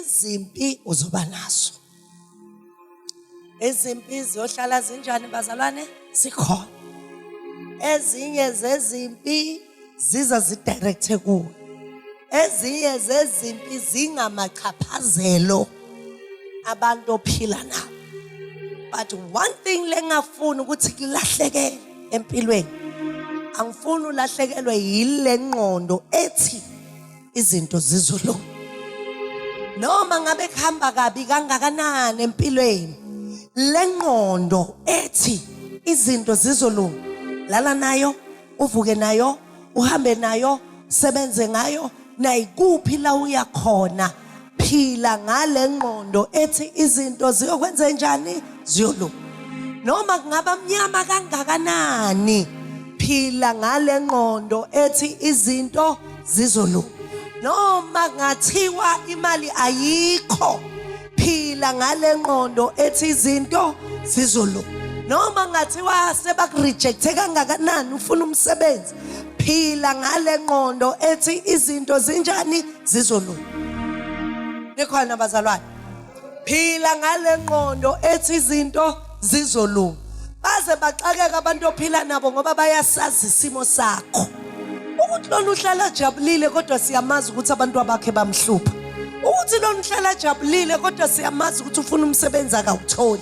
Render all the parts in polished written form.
izimpi uzoba nazo. Izimpi ziyohlala zinjani bazalwane? Zikhona. Ezinye zezimpi ziza zidirecte kuwe. Ezinye zezimpi zingamachaphazelo abantu ophila nabo. But one thing lengafuni ukuthi kulahleke empilweni. Angifuni ulahlekelwe yile ngqondo ethi izinto zizolunga. Noma ngabe kuhamba kabi kangakanani empilweni, le ngqondo ethi izinto zizolunga. Lala nayo, uvuke nayo, uhambe nayo, sebenze ngayo, nayikuphi la uya khona. Phila ngale ngqondo ethi izinto ziyokwenza njani? Ziyolunga. Noma kungaba mnyama kangakanani, phila ngale ngqondo ethi izinto zizolunga. Noma ngathiwa imali ayikho, phila ngale ngqondo ethi izinto zizolunga. Noma ngathiwa sebakurejecte kangakanani ufuna umsebenzi, phila ngale ngqondo ethi izinto zinjani? Zizolunga. Nikhona bazalwane? Phila ngale ngqondo ethi izinto zizolunga. Baze baxakeka abantu ophila nabo ngoba bayasazi isimo sakho. Ukuthi lona uhlala jabulile kodwa siyamazi ukuthi abantu abakhe bamhlupha. Ukuthi lona uhlala jabulile kodwa siyamazi ukuthi ufuna umsebenzi akawutholi.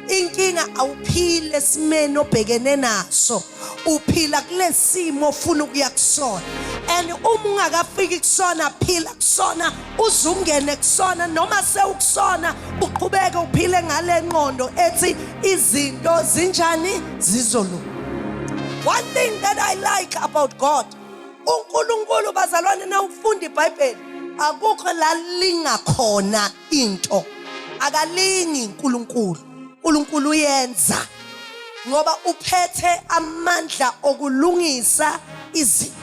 Inkinga awuphile esimeni obhekene naso. Uphila kule simo ofuna ukuya kusona. And uma ungakafiki kusona, phila kusona, uzungene kusona, noma sewukusona, uqhubeke uphile ngale ngqondo ethi izinto zinjani? Zizolunga. One thing that I like about God, uNkulunkulu bazalwane na ufunda iBhayibheli, akukho la lingakhona into. Akalingi uNkulunkulu. uNkulunkulu uyenza ngoba uphethe amandla okulungisa izinto.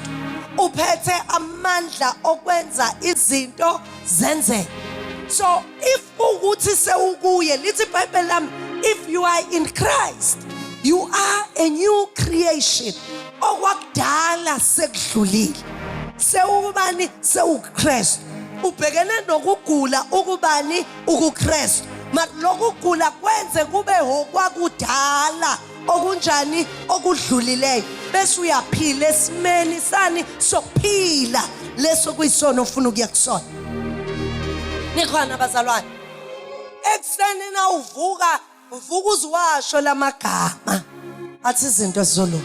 Uphethe amandla okwenza izinto zenzeke. So if ukuthi sewukuye, lithi iBhayibheli lami, if you are in Christ, you are a new creation. Okwakudala sekudlulile. Sewubani? SewuKristu. Ubhekene nokugula ukubani? UkuKristu. Makuloko ukugula kwenze kube okwakudala. Okunjani? Okudlulileyo. Bese uyaphila esimeni sani sokuphila leso kuyisona ofuna ukuya kusona. Nikhona bazalwane? Ekseni na uvuka uzwasho lamagama athi izinto zizolunga.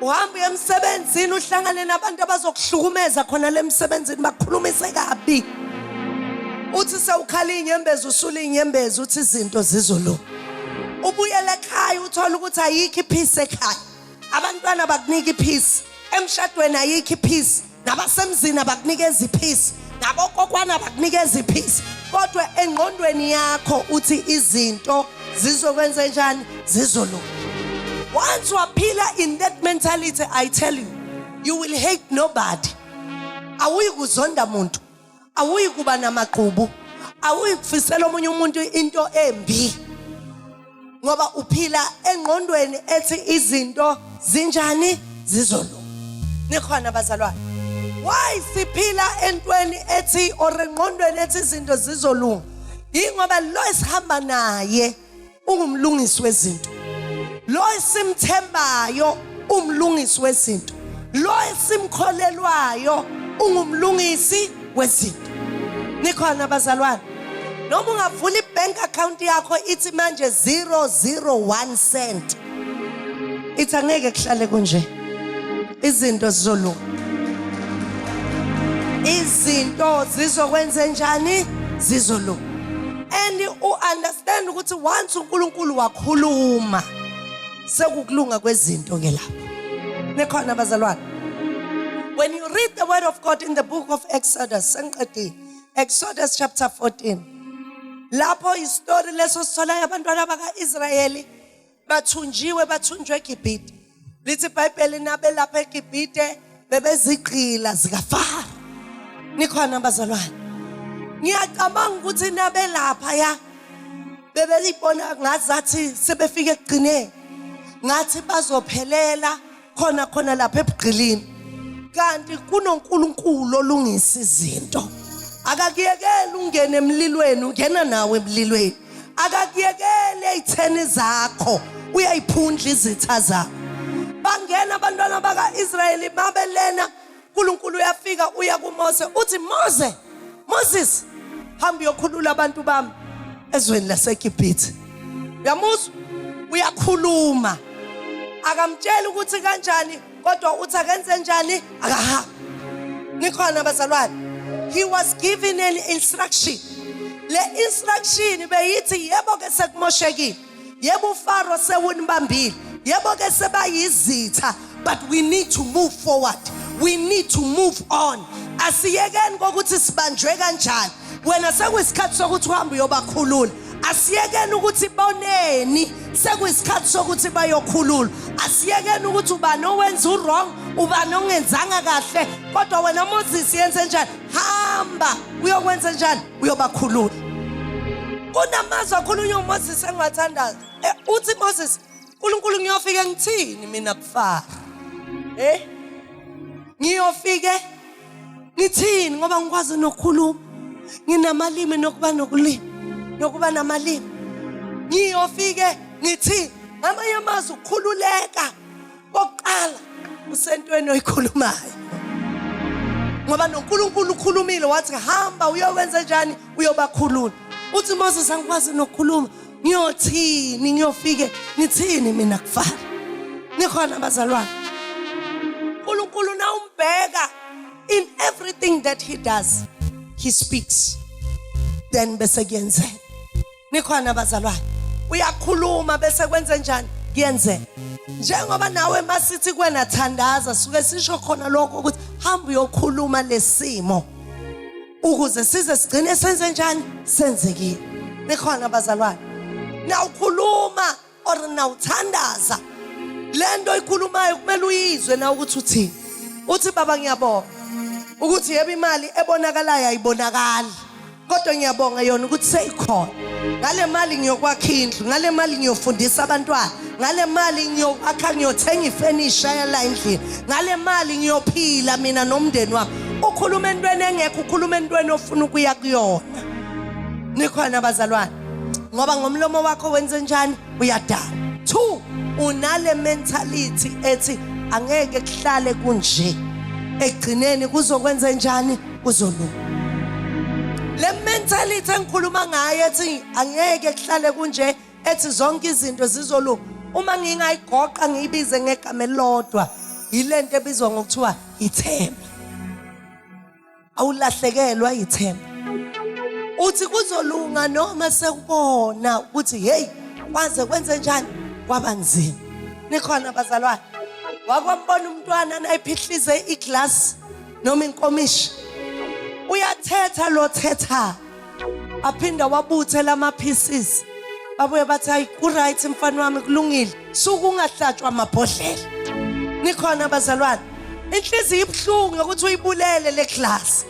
Uhamba emsebenzini uhlangane nabantu abazokuhlukumeza khona lemsebenzini bakukhulumise kabi. Uthi sewukhala inyembezi usula inyembezi uthi izinto zizolunga. Ubuyele ekhaya uthola ukuthi ayikho ipeace ekhaya. Abantwana bakunika ipeace. Emshadweni ayikho ipeace. Nabasemzini abakunikeza ipeace. Nabokokwana bakunikeza ipeace. Kodwa engqondweni yakho uthi izinto zizokwenza njani? Zizolunga. Once waphila in that mentality, I tell you, you will hate nobody. Awuyi kuzonda umuntu. Awuyi kuba namaqhubu. Awuyi kufisela omunye umuntu into embi. Ngoba uphila engqondweni ethi izinto zinjani? Zizolunga. Nikhona bazalwane? Why siphila entweni ethi or engqondweni ethi izinto zizolunga? Ingoba lo esihamba naye ungumlungisi wezinto. Lo esimthembayo umlungisi wezinto. Lo esimkholelwayo ungumlungisi wezinto. Nikhona bazalwane? Noma ungavula ibank account yakho ithi manje 001 cent. Ithi angeke kuhlale kunje. Izinto zizolunga. Izinto zizokwenza njani? Zizolunga. And you understand ukuthi once uNkulunkulu wakhuluma sekukulunga kwezinto ke lapho. Nikhona bazalwane? When you read the word of God in the book of Exodus, Exodus chapter 14, lapho istory leso sithola abantwana baka-Israyeli bathunjwe eGibhite. Lithi iBhayibheli nabe lapha eGibhite bebezigqila zikaFaro. Nikhona bazalwane? Ngiyacabanga ukuthi nabe lapha ya bebelibona ngazathi sebefike ekugcineni. Ngathi bazophelela khona lapha ebugqilini. Kanti kunoNkulunkulu olungisa izinto. akakuyekela ungene emlilweni ungena nawe emlilweni akakuyekela ezitheni zakho uyayiphundla izitha zakho bangena abantwana baka-Israyeli mabelena uNkulunkulu uyafika uya kuMose uthi Moses hamba uyokhulula abantu bami ezweni laseGibhithe uyamuzwa uyakhuluma akamtsheli ukuthi kanjani kodwa uthi akenze njani akahamba nikhona bazalwane he was given an instruction le instruction beyithi yebo ke sekumoshekile yebo uFaro sewunibambile yebo ke sebayizitha but we need to move forward we need to move on asiyekeni kokuthi sibanjwe kanjani wena sekuyisikhathi sokuthi uhambe uyobakhulula asiyekeni ukuthi boneni sekuyisikhathi sokuthi bayokhulula asiyekeni ukuthi ubani owenza wrong ubani ongenzanga kahle kodwa wena Moses yenze njani hamba uyokwenza njani uyobakhulula kunamazwi akhulunywa uMoses engiwathandayo uthi Moses uNkulunkulu ngiyofika ngithini mina kuFaro ngiyofike ngithini ngoba ngikwazi nokukhuluma nginamalimi nokuba nokulima nokuba namalimi ngiyofike ngithi ngamanye amazwi ukukhululeka kokuqala usentweni oyikhulumayo ngoba noNkulunkulu ukhulumile wathi hamba uyokwenza njani uyobakhulula uthi Moses angikwazi nokukhuluma ngiyothini ngiyofike ngithini mina kuFaro nikhona bazalwane uNkulunkulu na umbheka in everything that he does he speaks then bese kuyenzeka nikhona bazalwane uyakhuluma bese kwenze njani kuyenzeka njengoba nawe masithi kwena thandaza suke sisho khona lokho ukuthi hamba uyokhuluma lesimo ukuze size sigcine senze njani senzekile nikhona bazalwane na ukhuluma or na uthandaza lento ikhulumayo kumele uyizwe na ukuthi uthini uthi baba ngiyabonga ukuthi yebo imali ebonakalayo ayibonakali kodwa ngiyabonga yona ukuthi seyikhona ngale mali ngiyokwakha indlu ngale mali ngiyofundisa abantwana ngale mali ngiyokha ngiyothenga ifurniture yala endlini ngale mali ngiyophila mina nomndeni wami ukhuluma entweni engekho ukhuluma entweni ofuna ukuya kuyona nikhona bazalwane ngoba ngomlomo wakho wenze njani uyadala 2 unale mentality ethi angeke kuhlale kunje ekugcineni kuzokwenza njani kuzolunga le mentality engikhuluma ngayo ethi angeke kuhlale kunje ethi zonke izinto zizolunga uma ngingayigoqa ngiyibize ngegama elilodwa yilento ebizwa ngokuthiwa ithemba awulahlekelwa ithemba uthi kuzolunga noma sekubona ukuthi hey kwaze kwenze njani kwaba nzima nikhona bazalwane wakwambona umntwana nayiphihlize iglass noma inkomishi uyathetha lo thetha aphinda wabuthe lama pieces babuye bathi hayi ku right mfana wami kulungile suku ungahlatshwa amabhodlela nikhona bazalwane inhliziyo ibhlungu ukuthi uyibulele le glass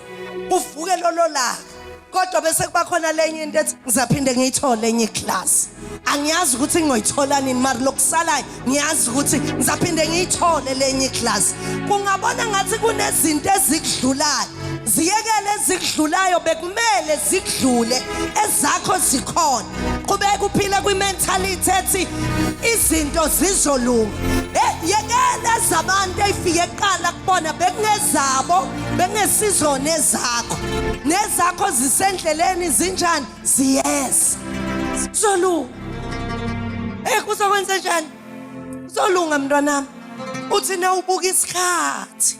uvuke lolo laka kodwa bese kuba khona lenye into ethi ngizaphinde ngiyithole enye iglass angiyazi ukuthi ngoyithola nini mara lokusalayo ngiyazi ukuthi ngizaphinde ngiyithole lenye iglass kungabona ngathi kunezinto ezikudlulayo ziyekele ezikudlulayo bekumele zikudlule ezakho zikhona qhubeka uphile kwimentality ethi izinto zizolunga yekele zabantu efike eqala kubona bekungezabo bengesizona ezakho nezakho zisendleleni zinjani ziyeza zolunga kuzokwenza njani zolunga mntwanami uthi na ubuka isikhathi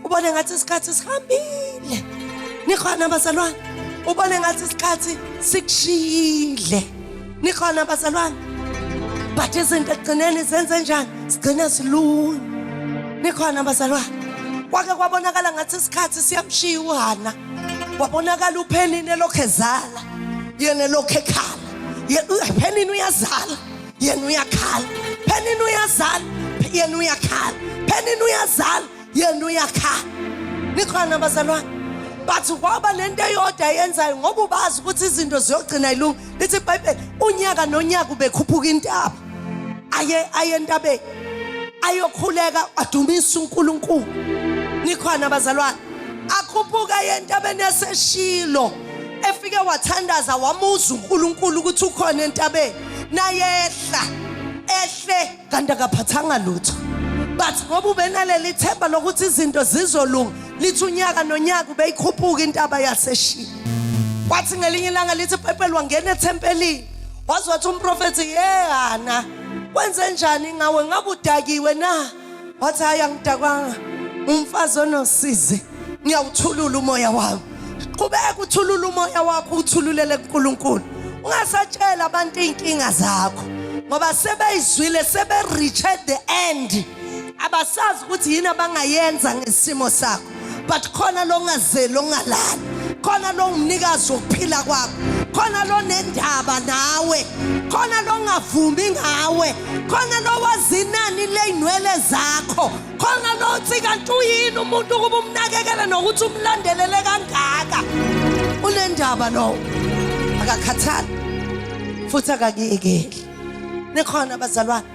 ubone ngathi isikhathi sihambile nikhona bazalwane ubone ngathi isikhathi sikushiyile nikhona bazalwane but izinto ekugcineni zenze njani sigcina silunga nikhona bazalwane kwake kwabonakala ngathi isikhathi siyamshiya uHana wabonakala uPhenini lokho ezala yena lokho ekhala Phenini uyazala yena uyakhala Phenini uyazala yena uyakhala Phenini uyazala yena uyakhala nikhona bazalwane bathi kwaba lento eyodwa yenzayo ngoba ubazi ukuthi izinto ziyogcina ilunga lithi iBhayibheli unyaka nonyaka ubekhuphuka intaba aye entabeni ayokhuleka adumisa uNkulunkulu nikhona bazalwane akhuphuka entabeni yaseShilo efike wathandaza wamuza uNkulunkulu ukuthi ukhona entabeni nayehla ehle kanti akaphathanga lutho. But ngoba ubenaleli themba lokuthi izinto zizolunga lithi unyaka nonyaka ubeyikhuphuka intaba yaseShilo. Wathi ngelinye ilanga lithi iBhayibheli wangena ethempelini wazwa ukuthi umprofethi yehana wenze njani ngawe ngabe udakiwe na? Wathi hayi angidakwanga umfazi onosizi ngiyawuthulula umoya wami. Qhubeka uthulula umoya wakho uthululele kuNkulunkulu. Ungasatshela abantu inkinga zakho ngoba sebeyizwile sebe reach at the end. Abasazi ukuthi yini abangayenza ngesimo sakho. But khona lo ngazeli ongalali. Khona lo umnikazi wokuphila kwakho. Khona lo nendaba nawe. Khona lo ngavumi ngawe. Khona lo wazinani leinwele zakho. Khona lo uthi kanti uyini umuntu kuba umnakekela nokuthi umlandelele kangaka. Unendaba lo. Akakhathali. Futhi akakiyekeli. Nikhona abazalwane.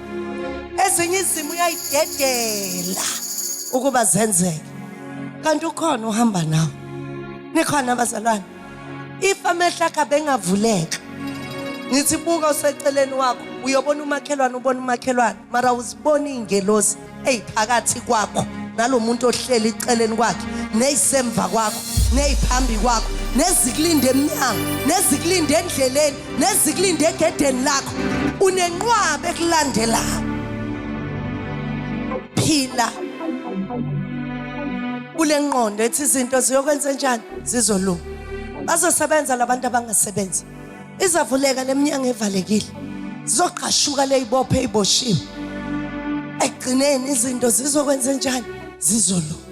Ezinye izimo uyayidedela ukuba zenzeke. Kanti ukhona uhamba nawe. Nikhona abazalwane. If amehla akho bengavuleka. Ngithi buka useceleni wakho uyobona umakhelwane ubona umakhelwane mara uzibona ingelosi eziphakathi kwakho nalomuntu ohleli eceleni kwakhe nezisemva kwakho neziphambi kwakho nezikulinde eminyango nezikulinde endleleni nezikulinde egedeni lakho unenqwabe ekulandelayo. Phila kule ngqondo ethi izinto ziyokwenza njani zizolunga. Bazosebenza labantu abangasebenzi. Izavuleka leminyango evalekile. Zizoqashuka lezibophe eziboshiwe. Egcineni izinto zizokwenza njani zizolunga.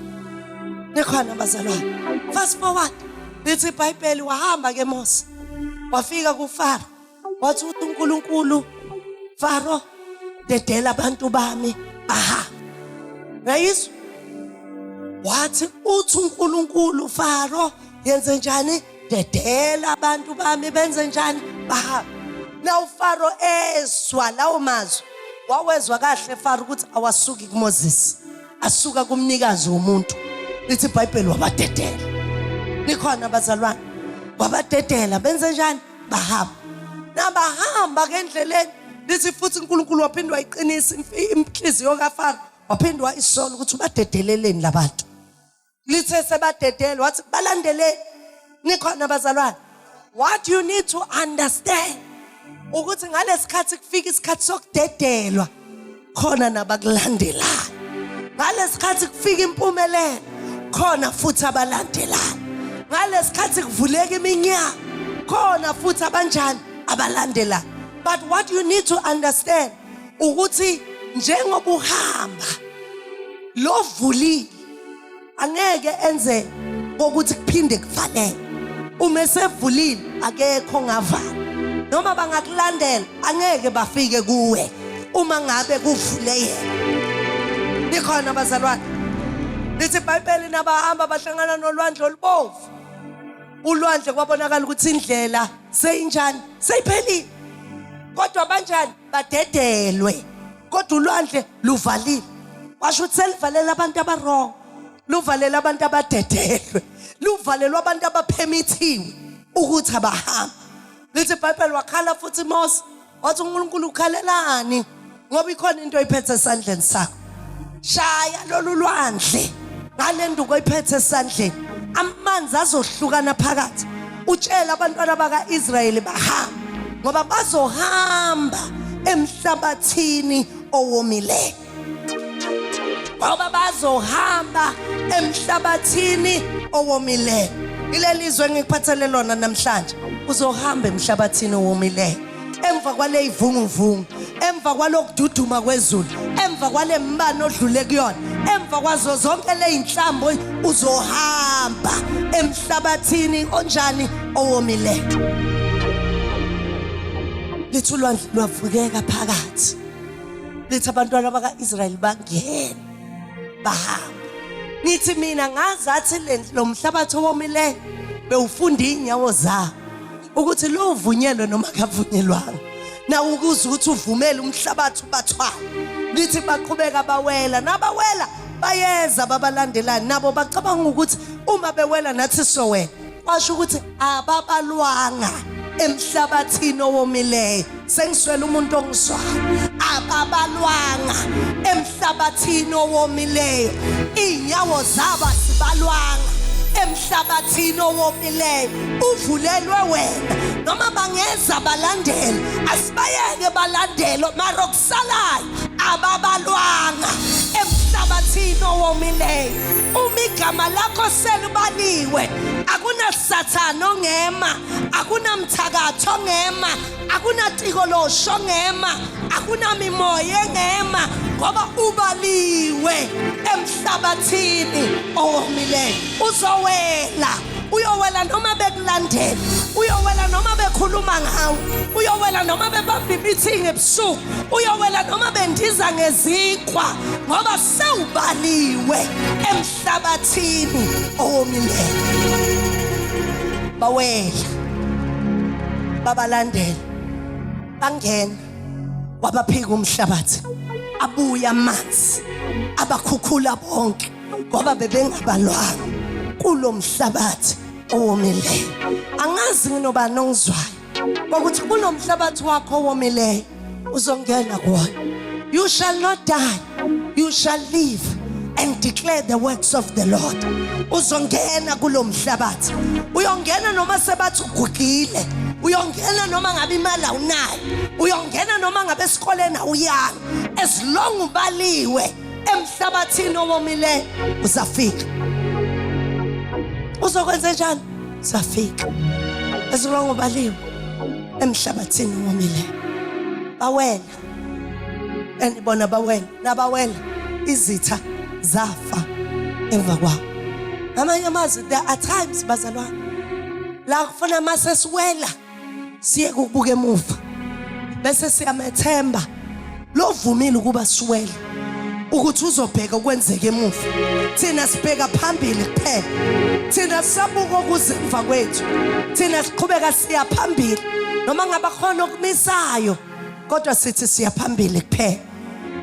Nikhona abazalwane. Fast forward. Lithi iBhayibheli wahamba ke Mose. Wafika kuFaro. Wathi uNkulunkulu Faro dedela abantu bami aha. Ngayizwa. Wathi uthi uNkulunkulu Faro yenze njani? Dedela abantu bami benze njani? Bahamba. Now Faro ezwa lawo mazwi. Wawezwa kahle Faro ukuthi awasuki kuMoses. Asuka kumnikazi womuntu. Lithi iBhayibheli wabadedela. Nikhona abazalwane. Wabadedela benze njani? Bahamba. Nabahamba ngendleleni. Lithi futhi uNkulunkulu waphindwa iqinisa inhliziyo kaFaro. Waphindwa isolo ukuthi badedeleleni labantu. Lithe sebadedela wathi balandele. Nikhona abazalwane. What you need to understand ukuthi ngalesikhathi kufika isikhathi sokudedelwa khona nabakulandelayo. Ngalesikhathi kufika impumelelo khona futhi abalandelayo. Ngalesikhathi kuvuleka iminyango khona futhi abanjani abalandelayo. But what you need to understand ukuthi njengoba uhamba lo vuli angeke enze ukuthi kuphinde kuvaleke. Uma sevulile akekho ongavala. Noma bangakulandela angeke bafike kuwe uma ngabe kuvule yena. Nikhona abazalwane. Lithi iBhayibheli nabahamba bahlangana nolwandle olubovu. Ulwandle kwabonakala ukuthi indlela seyinjani seyiphelile. Kodwa banjani badedelwe. Kodwa ulwandle luvalile. Washo ukuthi selivalela abantu abarong. Luvalela abantu abadedelwe. Luvalelwa abantu abaphemithiwe ukuthi abahamba. Lithi iBhayibheli wakhala futhi Mose wathi uNkulunkulu ukhalelani ngoba ikhona into oyiphethe esandleni sakho. Shaya lolu lwandle ngalenduko oyiphethe esandleni. Amanzi azohlukana phakathi. Utshela abantwana bakaIsrayeli bahamba ngoba bazohamba emhlabathini owomileyo. Ngoba bazohamba emhlabathini owomileyo. Ilelizwe engikuphathele lona namhlanje uzohamba emhlabathini owomileyo. Emva kwale ivunguvungu, emva kwalokududuma kwezulu, emva kwale mbane odlule kuyona, emva kwazo zonke leinhlambo uzohamba emhlabathini onjani owomileyo. Lithi ulwandle lwavukeka phakathi. Lithi abantwana bakaIsrayeli bangena bahamba. Nithi mina ngazathi lo mhlabathi owomileyo bewufunda inyawo zabo ukuthi lo uvunyelwe noma kavunyelwanga. Na ukuze ukuthi uvumele umhlabathi ubathwala. Lithi baqhubeka bawela nabawela bayeza babalandelana nabo bacabanga ukuthi uma bewela nathi sowela washo ukuthi ababalwanga emhlabathini owomileyo. Sengiswela umuntu ongizwayo. Ababalwanga emhlabathini owomileyo. Inyawo zabo asibalwanga emhlabathini owomileyo. Uvulelwe wena noma bangeza balandela asibayeke balandelo mara okusalayo ababalwanga emhlabathini owomileyo. Uma igama lakho selibaliwe akunasathana ongema, akunamthakatho ongema, akunatikoloshi ongema, akunamimoya engema, ngoba ubaliwe emhlabathini owomileyo. Uzowela, uyowela noma bekulandela, uyowela noma bekhuluma ngawe, uyowela noma bebamba imeeting ebusuku, uyowela noma bendiza ngezikhwa, ngoba sewubaliwe emhlabathini owomileyo. Bawela, babalandela, bangena wabaphika umhlabathi, abuya amanzi abakhukhula bonke ngoba bebengabalwanga kulo mhlabathi owomileyo. Angazi nginobani ongizwayo ukuthi kulo mhlabathi wakho owomileyo uzongena kuwona. You shall not die, you shall live and declare the works of the Lord. Uzongena kulo mhlabathi, uyongena noma sebathi ugugile, uyongena noma ngabe imali awunayo, uyongena noma ngabe esikoleni awuyanga. As long ubaliwe emhlabathini owomileyo uzafika. Uzokwenza njani? Uzafika. As long ubaliwe emhlabathini owomileyo. Bawela, enibona bawela, nabawela izitha zafa emva kwawo. Amanye amazwi, there are times bazalwane la kufuna mase siwela siye kubuka emuva bese siyamethemba lo vumile ukuba siwele ukuthi uzobheka okwenzeka emuva. Thina sibheka phambili kuphela, thina sabuka okuzemva kwethu, thina siqhubeka siya phambili noma ngabe khona okumisayo kodwa sithi siya phambili kuphela.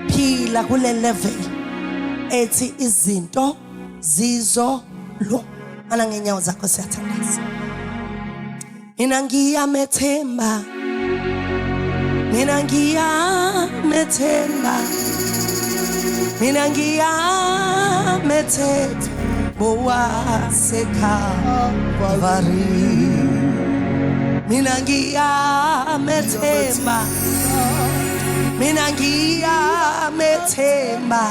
Phila kule level ethi izinto zizolunga. Ana ngenyawo zakho siyathandaza. Mina ngiyamethemba, mina ngiyamethemba, mina ngiyamethemba bowaseKalvari. Mina ngiyamethemba, mina ngiyamethemba,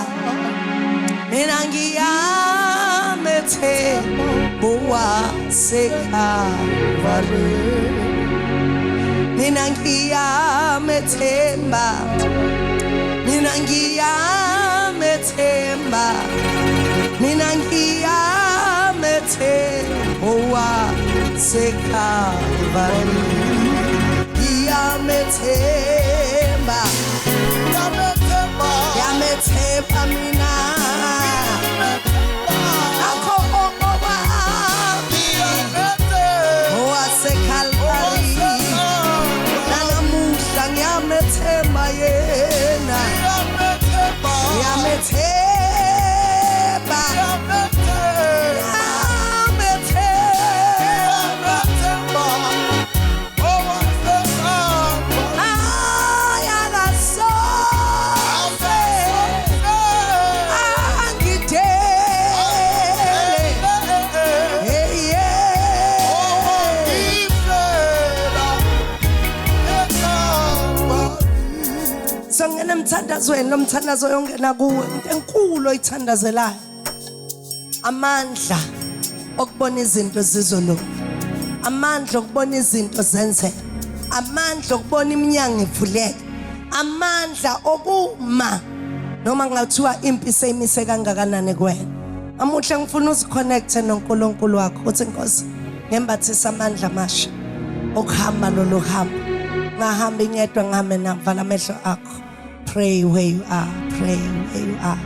mina ngiyamethemba bowaseKalvari. Mina ngiyamethemba, mina ngiyamethemba, mina ngiyamethemba bowaseKalvari. Ngiyamethemba, ngiyamethemba mina. Ngiyamethemba yena, ngiyamethemba, ngiyamethemba, ayakasoze angidele, songena emthandazweni, lo mthandazo yongena kuwe into enkulu oyithandazelayo. Amandla okubona izinto zizolunga, amandla okubona izinto zenzeka, amandla okubona iminyango ivuleka, amandla okuma noma ngathiwa impi seyimise kangakanani kuwena. Amuhle ngifuna uziconnecte noNkulunkulu wakho uthi Nkosi ngembathisa amandla amasha okuhamba lolu hambo. Ngahambe ngedwa ngihamba navala amehlo akho. Pray where you are, pray where you are.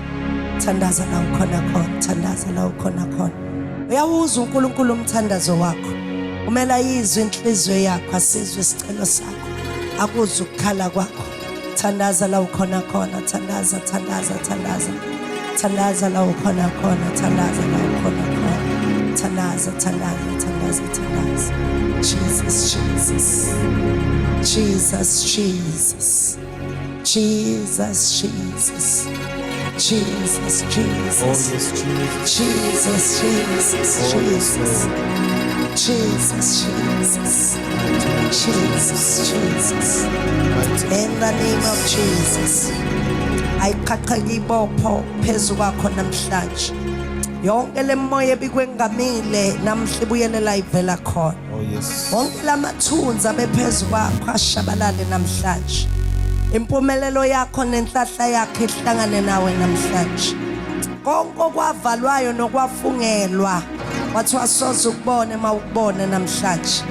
Thandaza la ukhona khona, thandaza la ukhona khona. Uyawuzwa uNkulunkulu umthandazo wakho. Umela yizwe inhliziyo yakho, asizwe isicelo sakho, akuzwe ukukhala kwakho. Thandaza la ukhona khona, thandaza, thandaza, thandaza. Thandaza la ukhona khona, thandaza la ukhona khona. thandaza, thandaza, thandaza, thandaza. Jesus, Jesus. Jesus, Jesus. Jesus, Jesus. Jesus, Jesus. Oh yes, Jesus. Jesus, Jesus, Jesus. Jesus, Jesus. Jesus, Jesus. In the name of Jesus. Ayiqhaqheke ibopho phezu kwakho namhlanje. Yonke lemoya ebikwengamile namhla ibuyelela ivela khona. Oh yes. Wonke lamathunzi abephezu kwakho ashabalale namhlanje. Impumelelo yakho nenhlahla yakho ihlangane nawe namhlanje. Konke okwavalwayo nokwafungelwa wathi wasoze ukubone mawukubone namhlanje.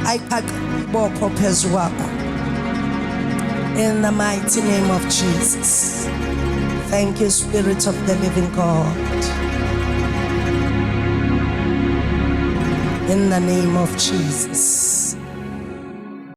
Ayiqhaqheke ibopho phezu kwakho. In the mighty name of Jesus. Thank you, Spirit of the living God. In the name of Jesus.